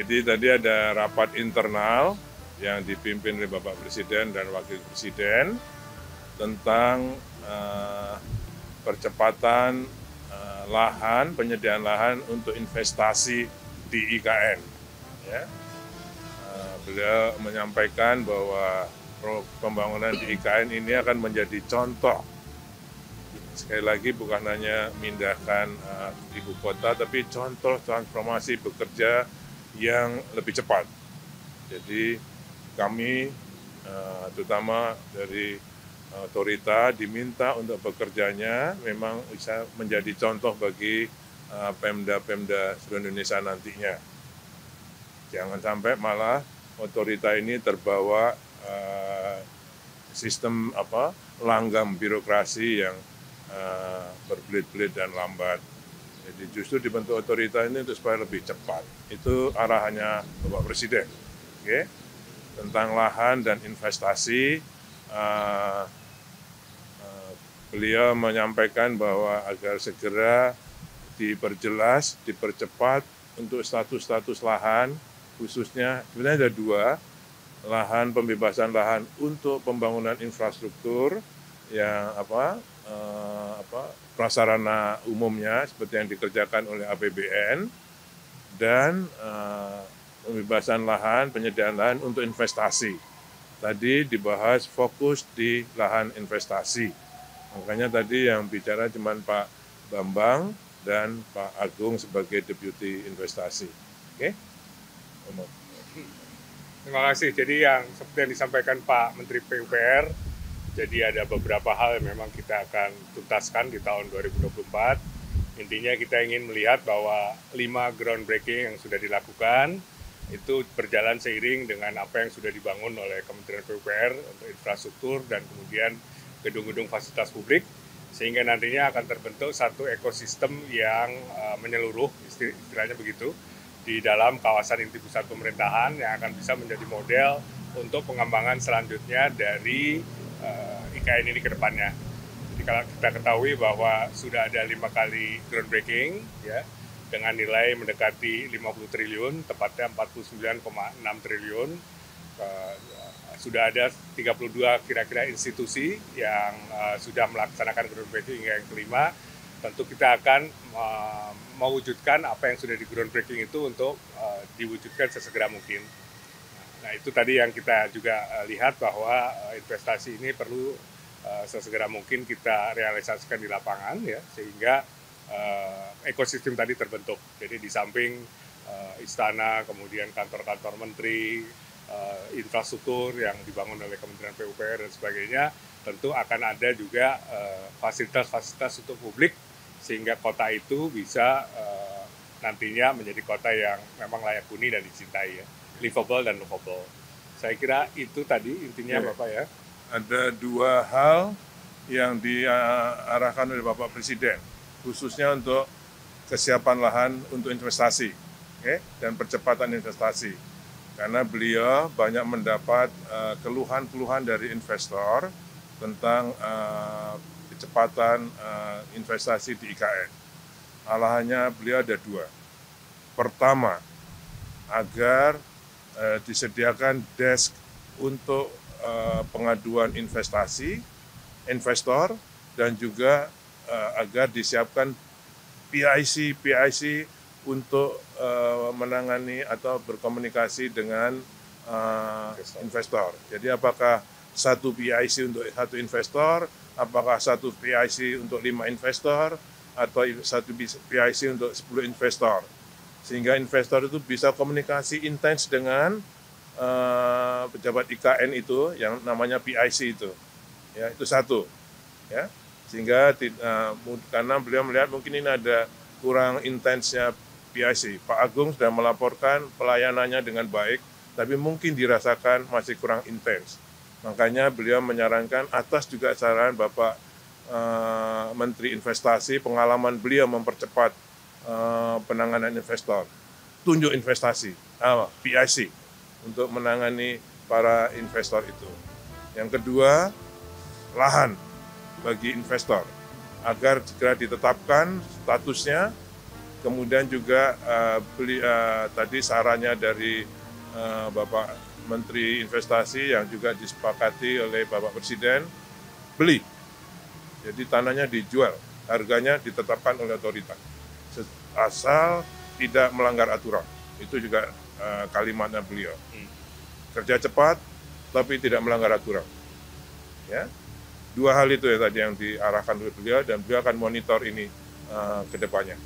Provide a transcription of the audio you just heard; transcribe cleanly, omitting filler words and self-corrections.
Jadi tadi ada rapat internal yang dipimpin oleh Bapak Presiden dan Wakil Presiden tentang percepatan lahan, penyediaan lahan untuk investasi di IKN. Ya. Beliau menyampaikan bahwa pembangunan di IKN ini akan menjadi contoh. Sekali lagi bukan hanya memindahkan ibu kota, tapi contoh transformasi bekerja yang lebih cepat. Jadi kami, terutama dari otorita, diminta untuk bekerjanya memang bisa menjadi contoh bagi Pemda-Pemda seluruh Indonesia nantinya. Jangan sampai malah otorita ini terbawa sistem langgam birokrasi yang berbelit-belit dan lambat. Jadi justru dibentuk otorita ini untuk supaya lebih cepat. Itu arahannya Bapak Presiden. Oke? Tentang lahan dan investasi, beliau menyampaikan bahwa agar segera diperjelas, dipercepat untuk status-status lahan, khususnya sebenarnya ada dua, lahan pembebasan lahan untuk pembangunan infrastruktur yang prasarana umumnya seperti yang dikerjakan oleh APBN, dan pembebasan lahan, penyediaan lahan untuk investasi. Tadi dibahas fokus di lahan investasi. Makanya tadi yang bicara cuma Pak Bambang dan Pak Agung sebagai Deputi Investasi. Oke? Terima kasih. Jadi yang seperti yang disampaikan Pak Menteri PUPR, jadi ada beberapa hal yang memang kita akan tuntaskan di tahun 2024. Intinya kita ingin melihat bahwa 5 groundbreaking yang sudah dilakukan itu berjalan seiring dengan apa yang sudah dibangun oleh Kementerian PUPR untuk infrastruktur dan kemudian gedung-gedung fasilitas publik, sehingga nantinya akan terbentuk satu ekosistem yang menyeluruh, istilahnya begitu, di dalam kawasan inti pusat pemerintahan yang akan bisa menjadi model untuk pengembangan selanjutnya dari IKN ini ke depannya. Jadi kalau kita ketahui bahwa sudah ada 5 kali groundbreaking, ya, dengan nilai mendekati 50 triliun, tepatnya 49,6 triliun. Sudah ada 32 kira-kira institusi yang sudah melaksanakan groundbreaking hingga yang kelima. Tentu kita akan mewujudkan apa yang sudah di groundbreaking itu untuk diwujudkan sesegera mungkin. Nah, itu tadi yang kita juga lihat bahwa investasi ini perlu sesegera mungkin kita realisasikan di lapangan, ya, sehingga ekosistem tadi terbentuk. Jadi di samping istana, kemudian kantor-kantor menteri, infrastruktur yang dibangun oleh Kementerian PUPR dan sebagainya, tentu akan ada juga fasilitas-fasilitas untuk publik sehingga kota itu bisa nantinya menjadi kota yang memang layak huni dan dicintai, ya, livable dan lovable. Saya kira itu tadi intinya, Bapak, ya. Ada 2 hal yang diarahkan oleh Bapak Presiden, khususnya untuk kesiapan lahan untuk investasi, dan percepatan investasi. Karena beliau banyak mendapat keluhan-keluhan dari investor tentang kecepatan investasi di IKN. Arahannya beliau ada 2. Pertama, agar disediakan desk untuk pengaduan investasi, investor, dan juga agar disiapkan PIC untuk menangani atau berkomunikasi dengan investor. Jadi apakah satu PIC untuk satu investor, apakah satu PIC untuk 5 investor, atau satu PIC untuk 10 investor. Sehingga investor itu bisa komunikasi intens dengan pejabat IKN itu yang namanya PIC itu. Ya, itu satu. Ya. Sehingga karena beliau melihat mungkin ini ada kurang intensnya PIC. Pak Agung sudah melaporkan pelayanannya dengan baik, tapi mungkin dirasakan masih kurang intens. Makanya beliau menyarankan atas juga saran Bapak Menteri Investasi, pengalaman beliau mempercepat penanganan investor. Tunjuk investasi, PIC, untuk menangani para investor itu. Yang kedua, lahan bagi investor, agar segera ditetapkan statusnya Kemudian juga tadi sarannya dari Bapak Menteri Investasi yang juga disepakati oleh Bapak Presiden, beli. Jadi tanahnya dijual, harganya ditetapkan oleh otoritas. Asal tidak melanggar aturan. Itu juga kalimatnya beliau. Kerja cepat, tapi tidak melanggar aturan. Ya, dua hal itu ya tadi yang diarahkan oleh beliau, dan beliau akan monitor ini ke depannya.